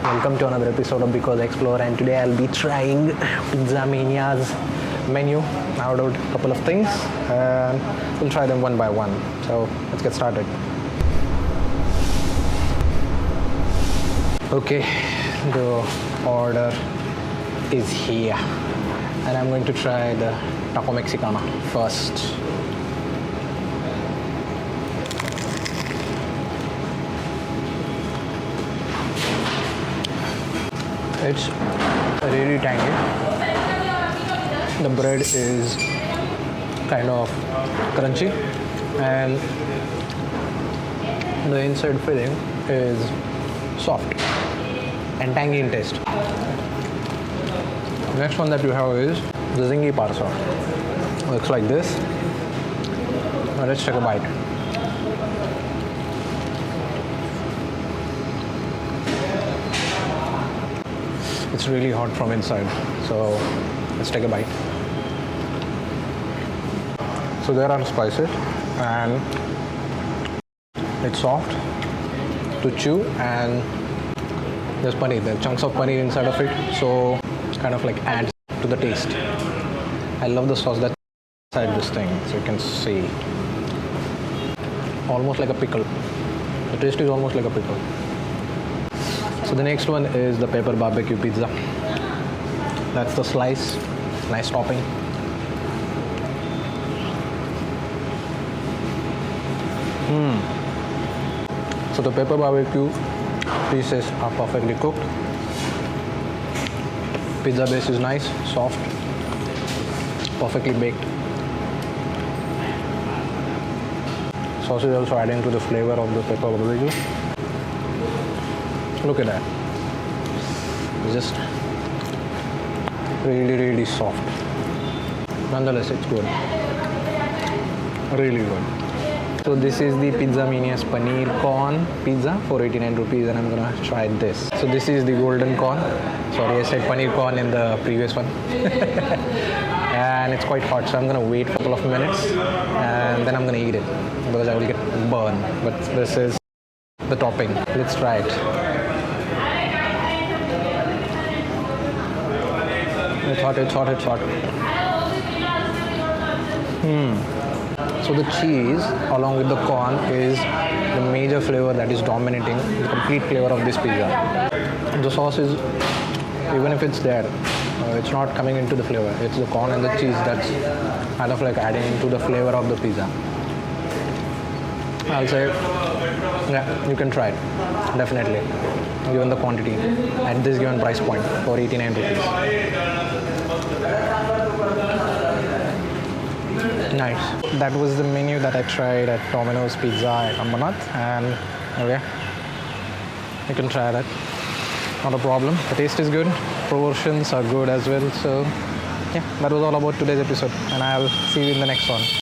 Welcome to another episode of Because I Explore, and today I'll be trying Pizza Mania's menu. I ordered a couple of things and we'll try them one by one. So let's get started. Okay, the order is here and I'm going to try the Taco Mexicana first. It's really tangy. The bread is kind of crunchy and the inside filling is soft and tangy in taste. Next one that you have is the zingy parsa. Looks like this. Now let's take a bite. It's really hot from inside, so let's take a bite. So there are spices and it's soft to chew, and there's paneer. There are chunks of paneer inside of it, so kind of like adds to the taste. I love the sauce that's inside this thing, so you can see. Almost like a pickle. The taste is almost like a pickle. So the next one is the pepper barbecue pizza. That's the slice, nice topping. So the pepper barbecue pieces are perfectly cooked. Pizza base is nice, soft, perfectly baked. Sauce is also adding to the flavor of the pepper barbecue. Look at that. It's just really soft. Nonetheless, it's good. Really good. So this is the Pizza Mania's paneer corn pizza for 89 rupees, and I'm gonna try this. So this is the golden corn. Sorry, I said paneer corn in the previous one. And it's quite hot, so I'm gonna wait for a couple of minutes and then I'm gonna eat it because I will get burned. But this is the topping. Let's try it. It's hot. So the cheese along with the corn is the major flavor that is dominating the complete flavor of this pizza. The sauce is, even if it's there, it's not coming into the flavor. It's the corn and the cheese that's kind of like adding into the flavor of the pizza. I'll say, yeah, you can try it, definitely, given the quantity at this given price point for 89 rupees. Nice. That was the menu that I tried at DOMINO'S Pizza at Ambernath, and okay, you can try that. Not a problem. The taste is good. Proportions are good as well. So yeah, that was all about today's episode, and I'll see you in the next one.